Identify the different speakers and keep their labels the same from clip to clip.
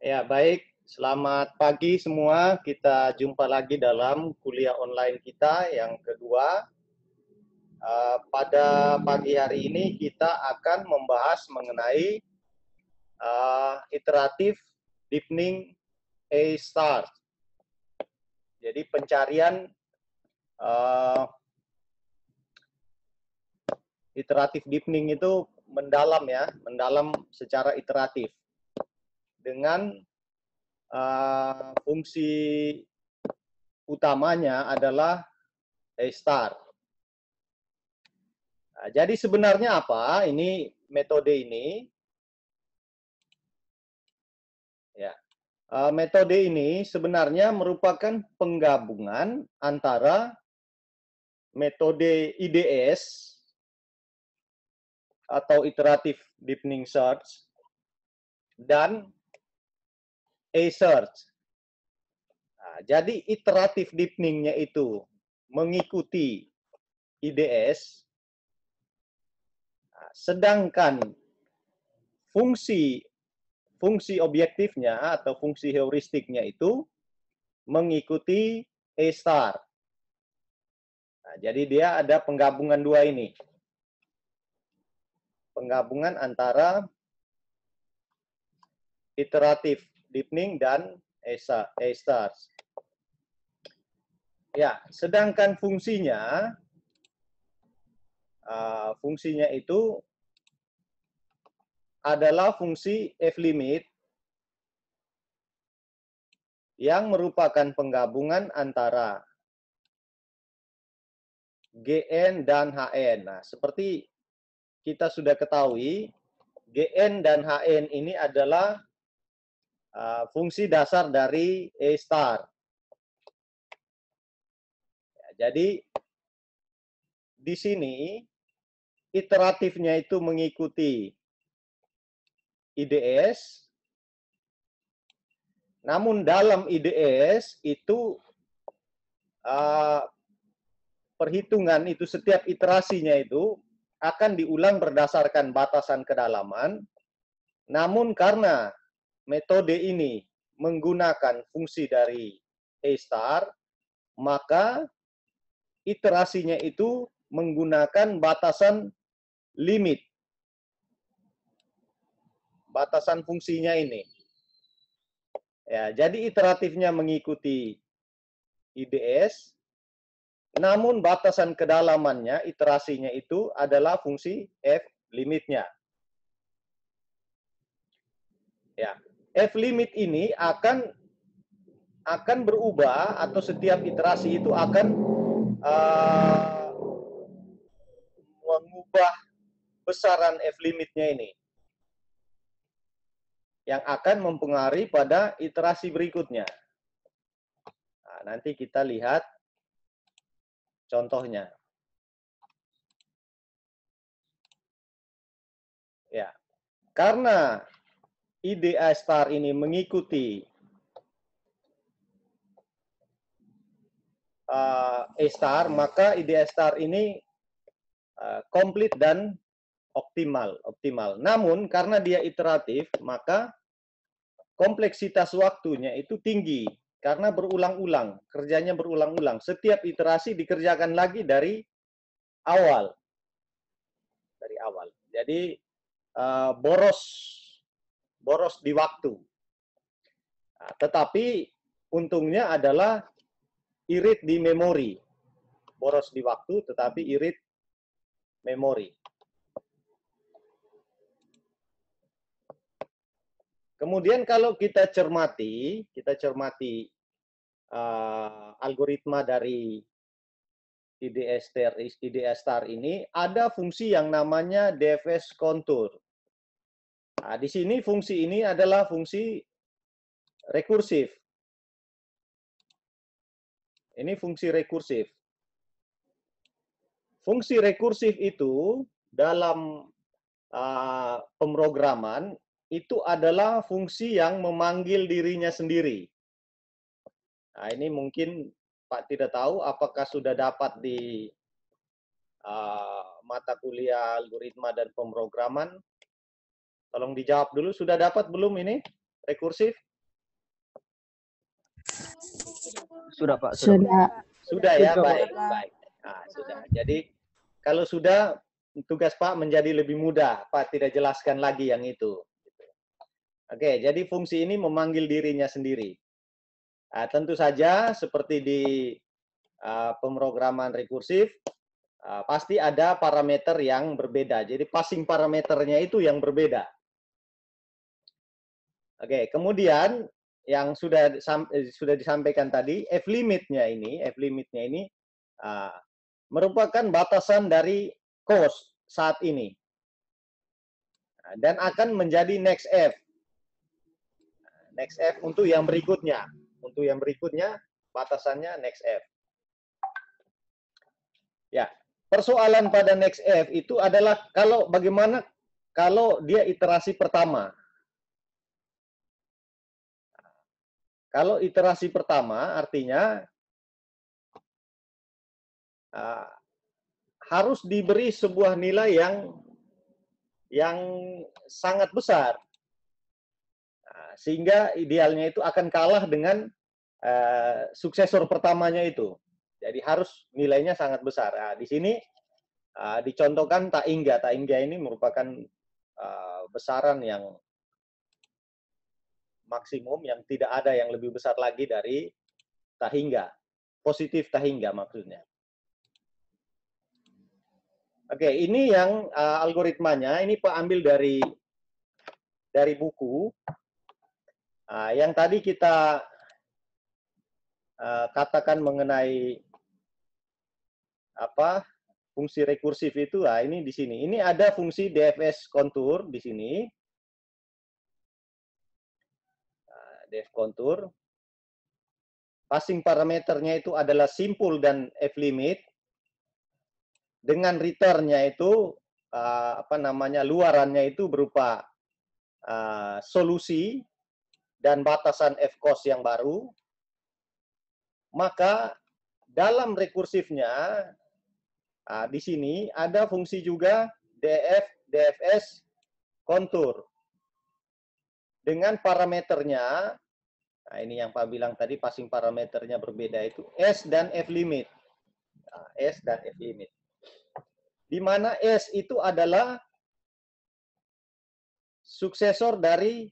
Speaker 1: Ya, baik. Selamat pagi semua. Kita jumpa lagi dalam kuliah online kita yang kedua. Pada pagi hari ini kita akan membahas mengenai iteratif deepening A-star. Jadi pencarian iteratif deepening itu mendalam ya, mendalam secara iteratif dengan fungsi utamanya adalah A-star. Nah, jadi sebenarnya apa? Ini metode ini. Ya, metode ini sebenarnya merupakan penggabungan antara metode IDS atau Iterative Deepening Search dan A-Search. Nah, jadi iteratif deepeningnya itu mengikuti IDS, sedangkan fungsi objektifnya atau fungsi heuristiknya itu mengikuti A-star. Nah, jadi dia ada penggabungan dua ini. Penggabungan antara iteratif deepening dan A-stars. Ya, sedangkan fungsinya itu adalah fungsi F-limit yang merupakan penggabungan antara Gn dan Hn. Nah, seperti kita sudah ketahui, Gn dan Hn ini adalah fungsi dasar dari A-star. Ya, jadi di sini iteratifnya itu mengikuti IDS, namun dalam IDS itu perhitungan itu setiap iterasinya itu akan diulang berdasarkan batasan kedalaman, namun karena metode ini menggunakan fungsi dari A-star, maka iterasinya itu menggunakan batasan limit. Batasan fungsinya ini. Ya, jadi iteratifnya mengikuti IDS, namun batasan kedalamannya, iterasinya itu adalah fungsi F limitnya. Ya, F limit ini akan berubah atau setiap iterasi itu akan mengubah besaran F limitnya ini, yang akan mempengaruhi pada iterasi berikutnya. Nah, nanti kita lihat contohnya. Ya, karena ide A-star ini mengikuti A-star, maka ide A-star ini komplit dan optimal. Namun karena dia iteratif, maka kompleksitas waktunya itu tinggi karena berulang-ulang, kerjanya berulang-ulang. Setiap iterasi dikerjakan lagi dari awal. Jadi boros di waktu. Nah, tetapi untungnya adalah irit di memori. Boros di waktu tetapi irit memori. Kemudian kalau kita cermati algoritma dari IDS-star ini, ada fungsi yang namanya DFS contour. Nah, di sini fungsi ini adalah fungsi rekursif. Ini fungsi rekursif. Fungsi rekursif itu dalam pemrograman itu adalah fungsi yang memanggil dirinya sendiri. Nah, ini mungkin Pak tidak tahu apakah sudah dapat di mata kuliah algoritma dan pemrograman. Tolong dijawab dulu, sudah dapat belum ini rekursif?
Speaker 2: Sudah, Pak.
Speaker 3: Sudah.
Speaker 1: Sudah ya,
Speaker 2: Sudah, Pak.
Speaker 1: baik, baik. Nah, sudah. Jadi kalau sudah, tugas Pak menjadi lebih mudah. Pak tidak jelaskan lagi yang itu. Oke, jadi fungsi ini memanggil dirinya sendiri. Nah, tentu saja seperti di pemrograman rekursif, pasti ada parameter yang berbeda. Jadi passing parameternya itu yang berbeda. Oke, kemudian yang sudah disampaikan tadi, F limitnya ini merupakan batasan dari cost saat ini dan akan menjadi next F. Next F untuk yang berikutnya. Untuk yang berikutnya batasannya next F. Ya, persoalan pada next F itu adalah bagaimana kalau dia iterasi pertama. Kalau iterasi pertama artinya harus diberi sebuah nilai yang sangat besar. Sehingga idealnya itu akan kalah dengan suksesor pertamanya itu. Jadi harus nilainya sangat besar. Nah, di sini dicontohkan Taingga. Taingga ini merupakan besaran yang maksimum yang tidak ada yang lebih besar lagi dari Tahingga. Positif Tahingga maksudnya. Oke, ini yang algoritmanya. Ini Pak ambil dari buku. Yang tadi kita katakan mengenai fungsi rekursif itu, ini di sini. Ini ada fungsi DFS kontur di sini. DF kontur. Passing parameternya itu adalah simpul dan F limit. Dengan return-nya itu luarannya itu berupa solusi dan batasan F cost yang baru. Maka dalam rekursifnya di sini ada fungsi juga DFS kontur. Dengan parameternya, nah ini yang Pak bilang tadi passing parameternya berbeda itu S dan F limit. S dan F limit. Di mana S itu adalah suksesor dari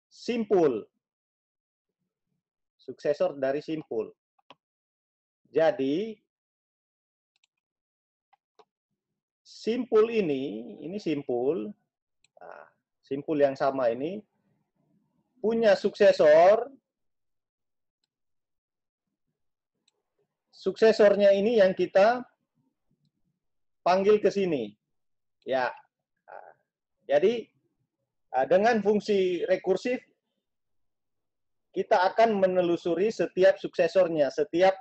Speaker 1: simpul. Suksesor dari simpul. Jadi simpul ini simpul. Simpul yang sama ini punya suksesor. Suksesornya ini yang kita panggil ke sini. Ya. Jadi dengan fungsi rekursif kita akan menelusuri setiap suksesornya, setiap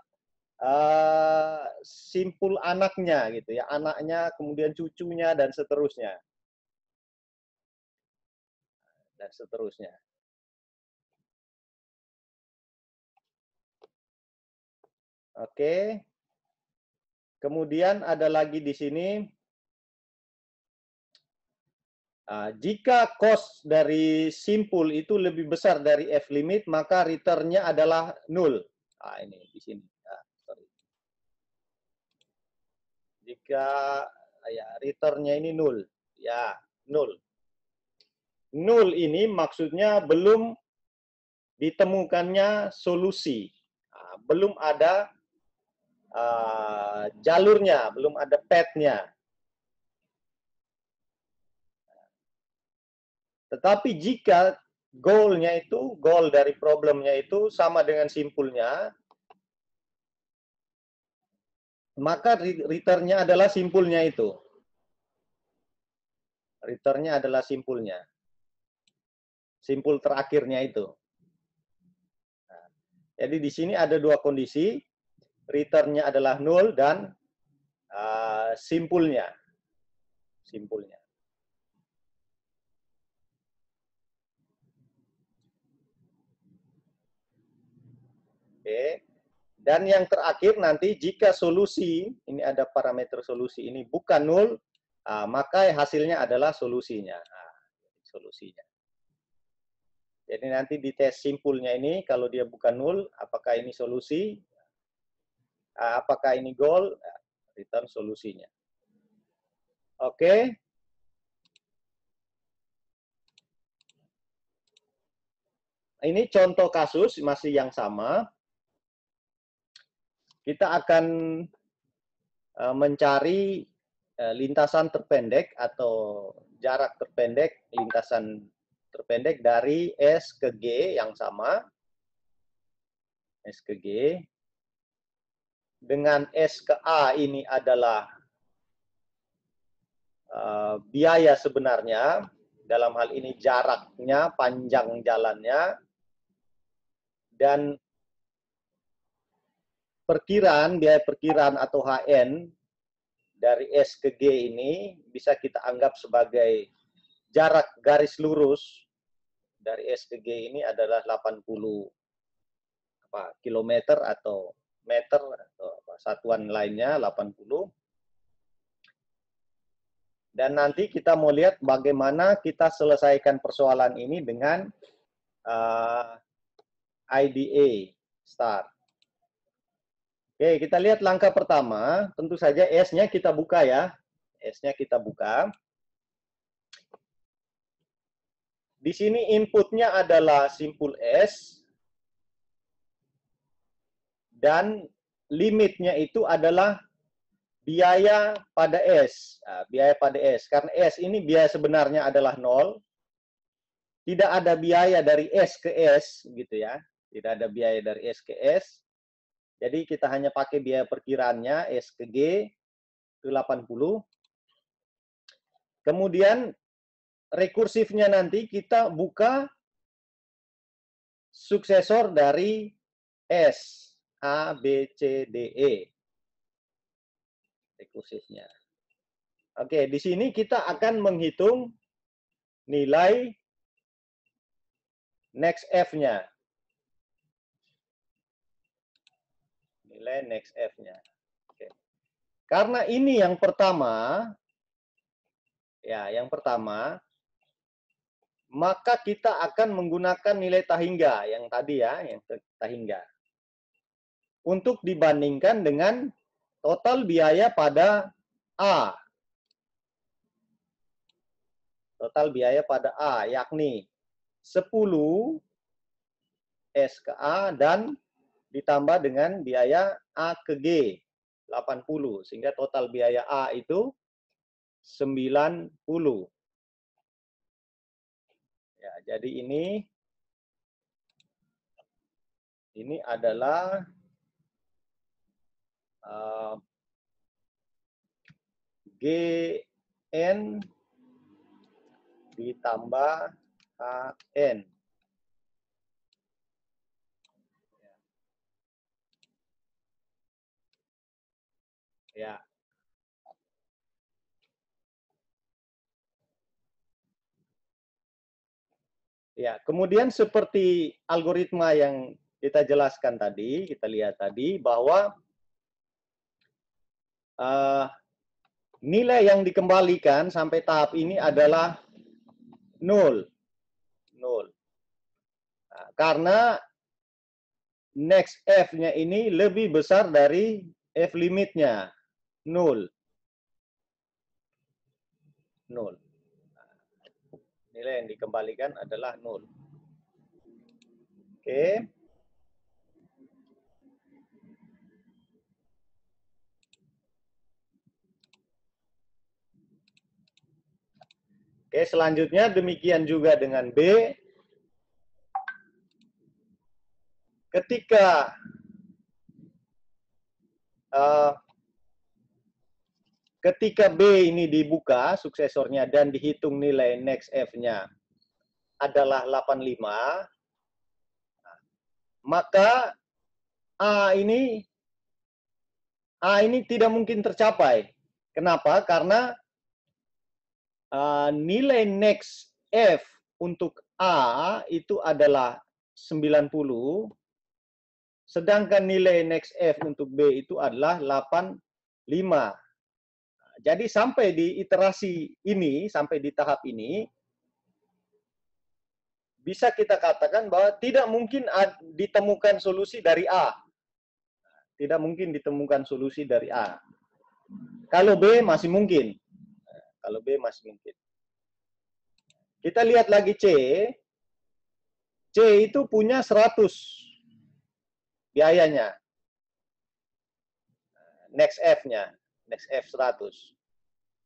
Speaker 1: simpul anaknya gitu ya, anaknya, kemudian cucunya dan seterusnya. Dan seterusnya. Oke. Kemudian ada lagi di sini, jika cost dari simpul itu lebih besar dari F limit, maka return-nya adalah nol. Ini di sini. Sorry. Jika return-nya ini nol, ya nol. Nol ini maksudnya belum ditemukannya solusi, belum ada jalurnya, belum ada path-nya. Tetapi jika goal-nya itu, goal dari problemnya itu sama dengan simpulnya, maka return-nya adalah simpulnya itu. Return-nya adalah simpulnya. Simpul terakhirnya itu. Jadi di sini ada dua kondisi, return-nya adalah nol dan simpulnya. Simpulnya. Oke. Dan yang terakhir nanti jika solusi, ini ada parameter solusi ini bukan nol, maka hasilnya adalah solusinya. Solusinya. Jadi nanti di tes simpulnya ini, kalau dia bukan nol, apakah ini solusi? Apakah ini goal? Return solusinya. Oke. Ini contoh kasus masih yang sama. Kita akan mencari lintasan terpendek atau jarak terpendek, lintasan terpendek dari S ke G yang sama. S ke G. Dengan S ke A ini adalah biaya sebenarnya, dalam hal ini jaraknya, panjang jalannya, dan biaya perkiraan atau HN dari S ke G ini bisa kita anggap sebagai jarak garis lurus dari S ke G ini adalah 80 kilometer atau meter atau satuan lainnya 80. Dan nanti kita mau lihat bagaimana kita selesaikan persoalan ini dengan IDA start. Oke, kita lihat langkah pertama. Tentu saja S-nya kita buka ya. S-nya kita buka. Di sini inputnya adalah simpul S. Dan limitnya itu adalah biaya pada S. Nah, biaya pada S. Karena S ini biaya sebenarnya adalah 0. Tidak ada biaya dari S ke S, gitu ya. Tidak ada biaya dari S ke S. Jadi kita hanya pakai biaya perkiraannya S ke G ke 80. Kemudian rekursifnya nanti kita buka suksesor dari S, A, B, C, D, E. Rekursifnya. Oke, di sini kita akan menghitung nilai next F-nya. Nilai next F-nya. Oke. Karena ini yang pertama, ya, yang pertama, maka kita akan menggunakan nilai tahingga yang tadi ya, yang tahingga. Untuk dibandingkan dengan total biaya pada A. Total biaya pada A, yakni 10 S ke A dan ditambah dengan biaya A ke G, 80. Sehingga total biaya A itu 90. Ya, jadi ini adalah GN ditambah HN. Ya. Ya, kemudian seperti algoritma yang kita jelaskan tadi, kita lihat tadi bahwa nilai yang dikembalikan sampai tahap ini adalah 0. 0. Nah, karena next F-nya ini lebih besar dari F limitnya, 0. 0. Nilai yang dikembalikan adalah 0. Oke. Oke, selanjutnya demikian juga dengan B. Ketika B ini dibuka suksesornya dan dihitung nilai next F-nya adalah 85, maka A ini tidak mungkin tercapai. Kenapa? Karena nilai next F untuk A itu adalah 90, sedangkan nilai next F untuk B itu adalah 85. Jadi sampai di iterasi ini, sampai di tahap ini, bisa kita katakan bahwa tidak mungkin ditemukan solusi dari A. tidak mungkin ditemukan solusi dari A. Kalau B masih mungkin. Kalau B masih mungkin. Kita lihat lagi C. C itu punya 100 biayanya. Next F-nya. Next F 100.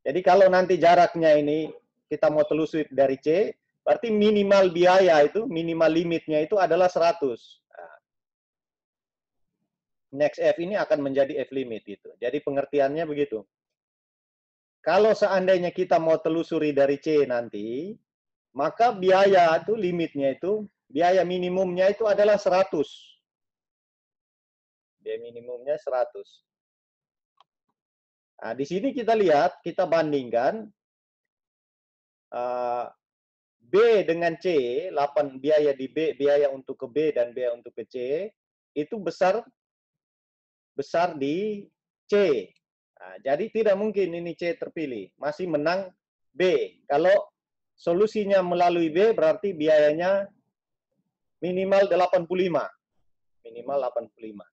Speaker 1: Jadi kalau nanti jaraknya ini kita mau telusuri dari C, berarti minimal biaya itu, minimal limitnya itu adalah 100. Nah, next F ini akan menjadi F limit itu. Jadi pengertiannya begitu. Kalau seandainya kita mau telusuri dari C nanti, maka biaya itu limitnya itu, biaya minimumnya itu adalah 100. Biaya minimumnya 100. Nah, di sini kita lihat, kita bandingkan B dengan C, 8 biaya di B, biaya untuk ke B dan biaya untuk ke C, itu besar di C. Nah, jadi tidak mungkin ini C terpilih, masih menang B. Kalau solusinya melalui B, berarti biayanya minimal 85. Minimal 85.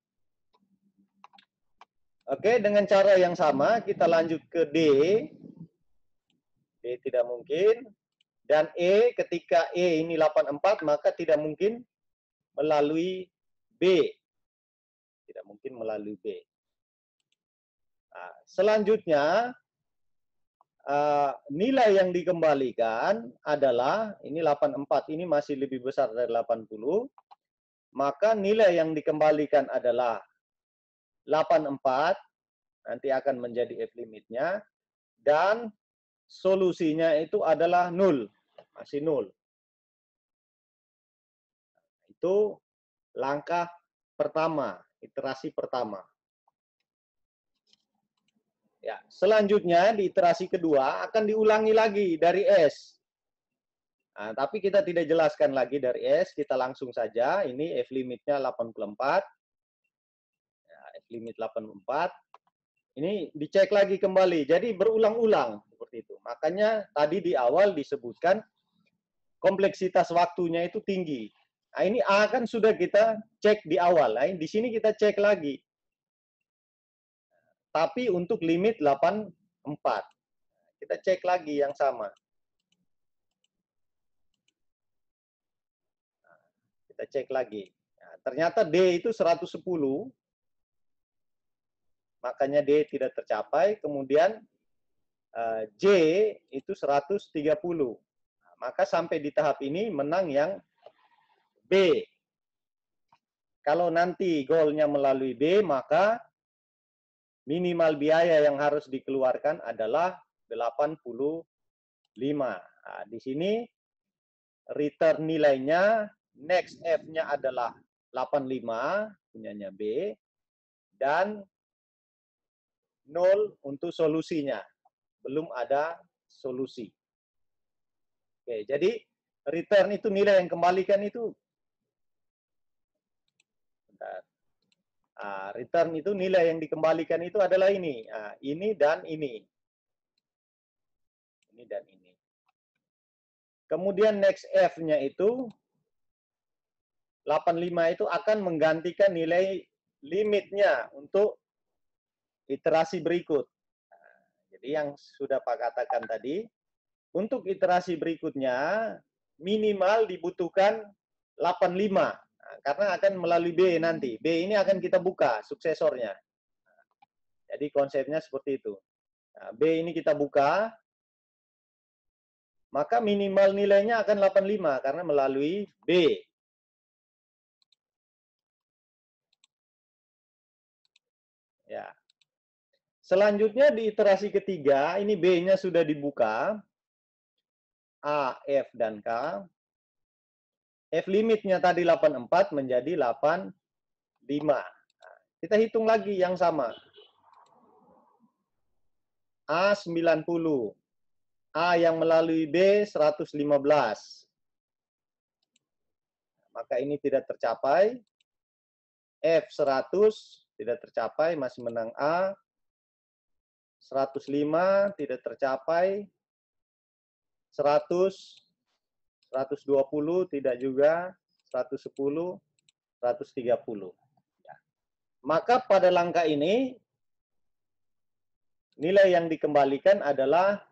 Speaker 1: Oke, dengan cara yang sama, kita lanjut ke D. D tidak mungkin. Dan E, ketika E ini 84, maka tidak mungkin melalui B. Tidak mungkin melalui B. Nah, selanjutnya, nilai yang dikembalikan adalah, ini 84, ini masih lebih besar dari 80, maka nilai yang dikembalikan adalah 84, nanti akan menjadi F limitnya, dan solusinya itu adalah 0, masih 0. Itu langkah pertama, iterasi pertama. Ya, selanjutnya di iterasi kedua akan diulangi lagi dari S. Nah, tapi kita tidak jelaskan lagi dari S, kita langsung saja. Ini F limitnya 84. Ya, F limit 84. Ini dicek lagi kembali. Jadi berulang-ulang seperti itu. Makanya tadi di awal disebutkan kompleksitas waktunya itu tinggi. Nah, ini A kan sudah kita cek di awal. Nah, di sini kita cek lagi. Tapi untuk limit 84. Kita cek lagi yang sama. Kita cek lagi. Nah, ternyata D itu 110. Makanya D tidak tercapai. Kemudian J itu 130. Nah, maka sampai di tahap ini menang yang B. Kalau nanti goalnya melalui B, maka minimal biaya yang harus dikeluarkan adalah 85. Nah, di sini return nilainya, next F-nya adalah 85, punyanya B, dan 0 untuk solusinya. Belum ada solusi. Oke, jadi return itu nilai yang kembalikan itu. Bentar. Return itu nilai yang dikembalikan itu adalah ini. Ini dan ini. Ini dan ini. Kemudian next F-nya itu 85 itu akan menggantikan nilai limitnya untuk iterasi berikut. Jadi yang sudah Pak katakan tadi, untuk iterasi berikutnya minimal dibutuhkan 85. Karena akan melalui B nanti. B ini akan kita buka suksesornya. Jadi konsepnya seperti itu. Nah, B ini kita buka, maka minimal nilainya akan 85 karena melalui B. Ya. Selanjutnya di iterasi ketiga, ini B-nya sudah dibuka. A, F, dan K. F limitnya tadi 84 menjadi 85. Nah, kita hitung lagi yang sama. A 90. A yang melalui B 115. Maka ini tidak tercapai. F 100 tidak tercapai, masih menang A. 105 tidak tercapai. 100, 120 tidak juga. 110, 130. Ya. Maka pada langkah ini, nilai yang dikembalikan adalah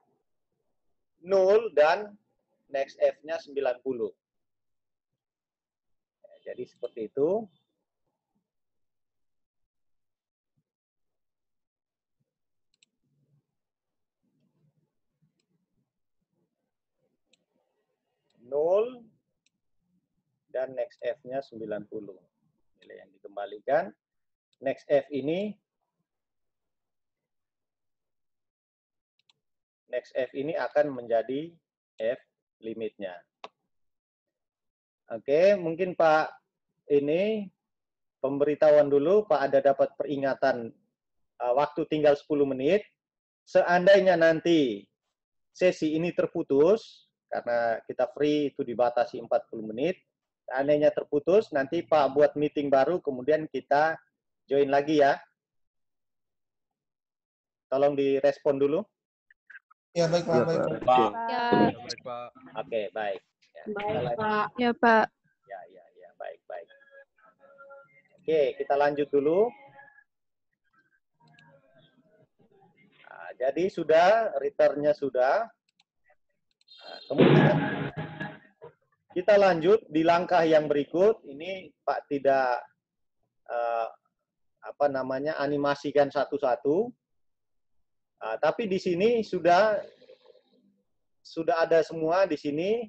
Speaker 1: 0 dan next F-nya 90. Jadi seperti itu. Nol dan next F-nya 90. Nilai yang dikembalikan. Next F ini akan menjadi F limitnya. Oke, mungkin Pak ini pemberitahuan dulu, Pak ada dapat peringatan waktu tinggal 10 menit. Seandainya nanti sesi ini terputus, karena kita free itu dibatasi 40 menit, seandainya terputus, nanti Pak buat meeting baru, kemudian kita join lagi ya. Tolong direspon dulu.
Speaker 2: Ya, baik, Pak. Baik,
Speaker 3: Pak.
Speaker 4: Ya.
Speaker 3: Baik, Pak.
Speaker 1: Oke, baik. Ya,
Speaker 4: Baik, Pak. Ya, Pak.
Speaker 1: Ya, baik, baik. Oke, kita lanjut dulu. Nah, jadi sudah, return-nya sudah. Nah, kemudian kita lanjut di langkah yang berikut. Ini Pak tidak animasikan satu-satu. Tapi di sini sudah ada semua di sini.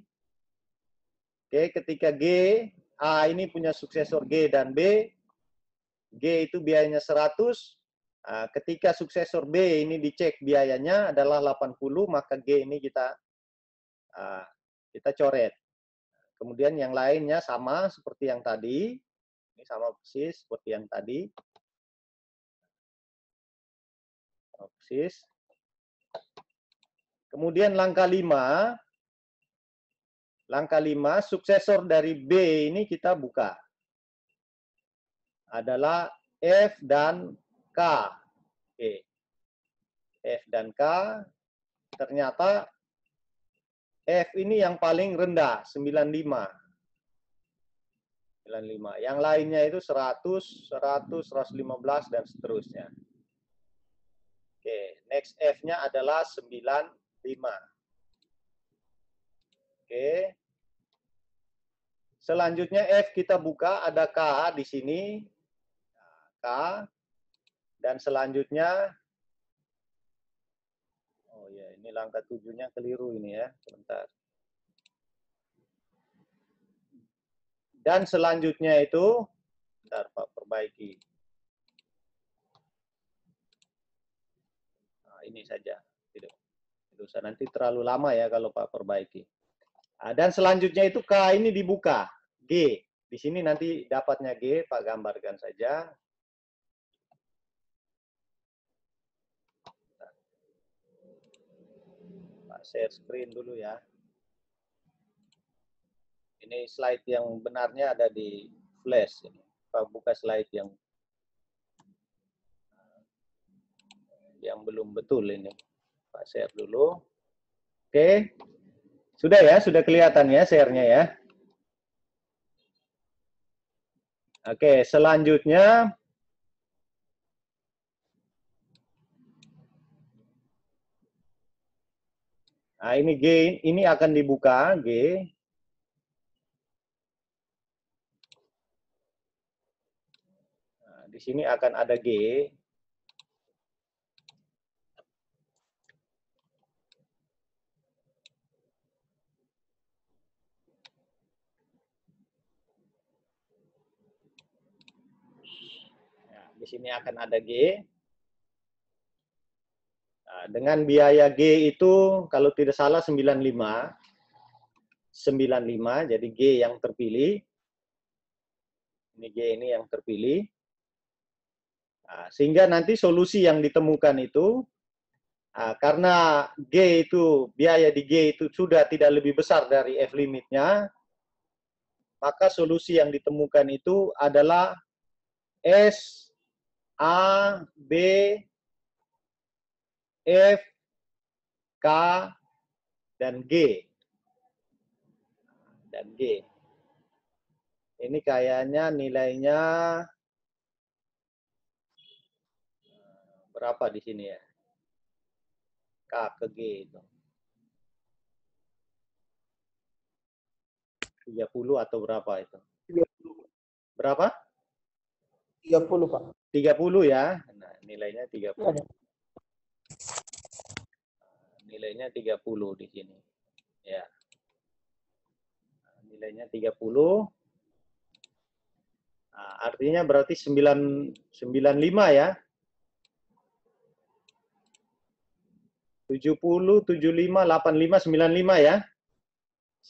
Speaker 1: Oke, ketika A ini punya suksesor G dan B, G itu biayanya 100. Ketika suksesor B ini dicek biayanya adalah 80, maka G ini kita coret. Kemudian yang lainnya sama seperti yang tadi. Ini sama persis seperti yang tadi. Persis. Kemudian langkah 5, suksesor dari B ini kita buka. Adalah F dan K. Oke. F dan K, ternyata F ini yang paling rendah, 95. Yang lainnya itu 100, 100, 115, dan seterusnya. Oke, next F-nya adalah 95. Oke. Selanjutnya F kita buka, ada K di sini. K. Dan selanjutnya, oh ya, ini langkah 7-nya keliru ini ya, sebentar. Dan selanjutnya itu, bentar Pak perbaiki. Nah, ini saja. Tidak usah, nanti terlalu lama ya kalau Pak perbaiki. Dan selanjutnya itu K ini dibuka. G. Di sini nanti dapatnya G, Pak gambarkan saja. Pak share screen dulu ya. Ini slide yang benarnya ada di flash. Pak buka slide yang belum betul ini. Pak share dulu. Oke. Sudah ya, sudah kelihatan ya share-nya ya. Oke, selanjutnya ini G, ini akan dibuka G. Di sini akan ada G. Di sini akan ada G. Dengan biaya G itu kalau tidak salah 95. 95, jadi G yang terpilih. Ini G ini yang terpilih. Sehingga nanti solusi yang ditemukan itu, karena G itu, biaya di G itu sudah tidak lebih besar dari F limitnya, maka solusi yang ditemukan itu adalah S, A, B, F, K, dan G. Ini kayaknya nilainya berapa di sini ya? K ke G itu. 30 atau berapa itu? Berapa?
Speaker 2: 30, Pak.
Speaker 1: 30 ya. Nah, nilainya 30.
Speaker 2: Ya,
Speaker 1: Nilainya 30 di sini. Ya. Nilainya 30. Nah, artinya berarti 95 ya. 70, 75, 85, 95 ya.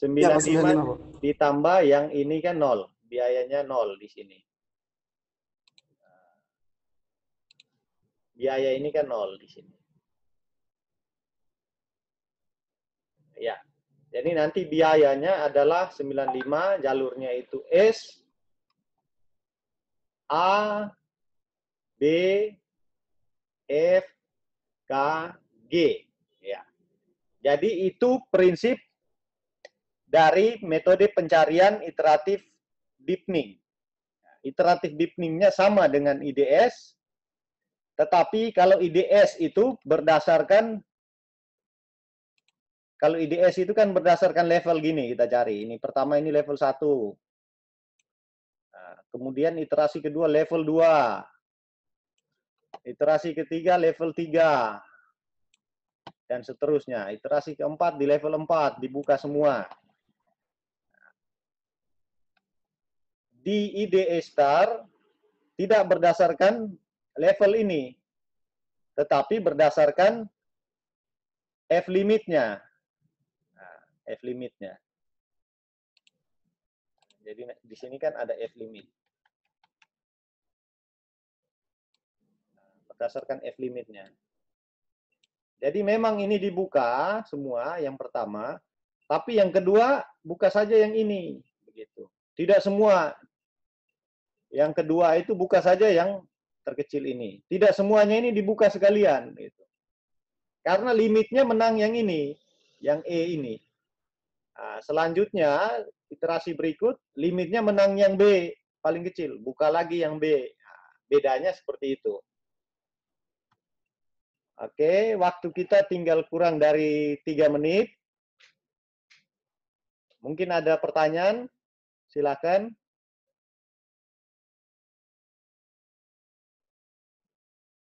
Speaker 2: ya Pak,
Speaker 1: 95
Speaker 2: 95, Pak.
Speaker 1: ditambah yang ini kan 0. Biayanya 0 di sini. Biaya ini kan 0 di sini. Ya. Jadi nanti biayanya adalah 95, jalurnya itu S, A, B, F, K, G. Ya. Jadi itu prinsip dari metode pencarian iteratif deepening. Iteratif deepeningnya sama dengan IDS, tetapi kalau IDS itu berdasarkan, kalau IDS itu kan berdasarkan level gini kita cari. Ini pertama ini level 1. Nah, kemudian iterasi kedua level 2. Iterasi ketiga level 3. Dan seterusnya. Iterasi keempat di level 4 dibuka semua. Di IDE Star tidak berdasarkan level ini, tetapi berdasarkan F limitnya. Nah, F limitnya. Jadi di sini kan ada F limit. Berdasarkan F limitnya. Jadi memang ini dibuka semua yang pertama, tapi yang kedua buka saja yang ini, begitu. Tidak semua. Yang kedua itu buka saja yang terkecil ini. Tidak semuanya ini dibuka sekalian, gitu. Karena limitnya menang yang ini, yang E ini. Nah, selanjutnya iterasi berikut limitnya menang yang B paling kecil, buka lagi yang B. Nah, bedanya seperti itu. Oke, waktu kita tinggal kurang dari 3 menit. Mungkin ada pertanyaan? Silakan.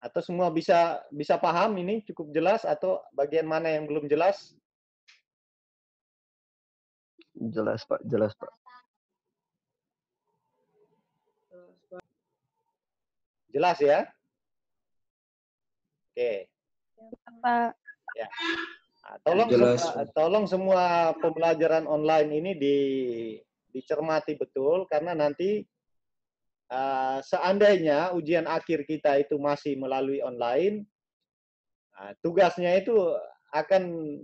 Speaker 1: Atau semua bisa paham ini cukup jelas atau bagian mana yang belum jelas?
Speaker 3: Jelas, Pak. Jelas, Pak.
Speaker 1: Jelas ya? Oke.
Speaker 4: Pak.
Speaker 1: Ya. Nah, tolong semua pembelajaran online ini dicermati betul, karena nanti seandainya ujian akhir kita itu masih melalui online, tugasnya itu akan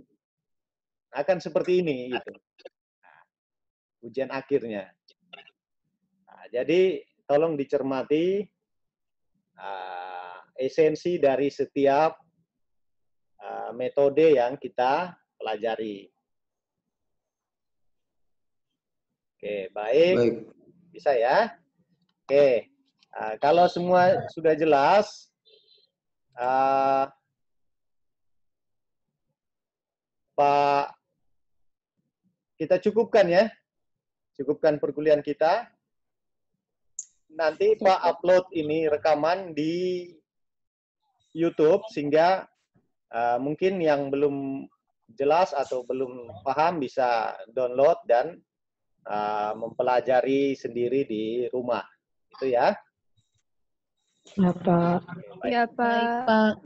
Speaker 1: seperti ini, gitu. Ujian akhirnya. Nah, jadi tolong dicermati esensi dari setiap metode yang kita pelajari. Oke, baik. Bisa ya? Oke, kalau semua sudah jelas, Pak, kita cukupkan ya, cukupkan perkuliahan kita. Nanti Pak upload ini rekaman di YouTube sehingga mungkin yang belum jelas atau belum paham bisa download dan mempelajari sendiri di rumah. Itu ya.
Speaker 4: Ya, Pak.
Speaker 1: Oke,
Speaker 4: Ya, Pak.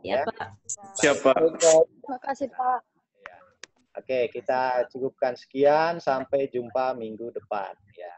Speaker 1: Ya.
Speaker 4: Pak.
Speaker 5: Siapa?
Speaker 4: Terima kasih, Pak.
Speaker 1: Oke, kita cukupkan sekian. Sampai jumpa minggu depan. Ya.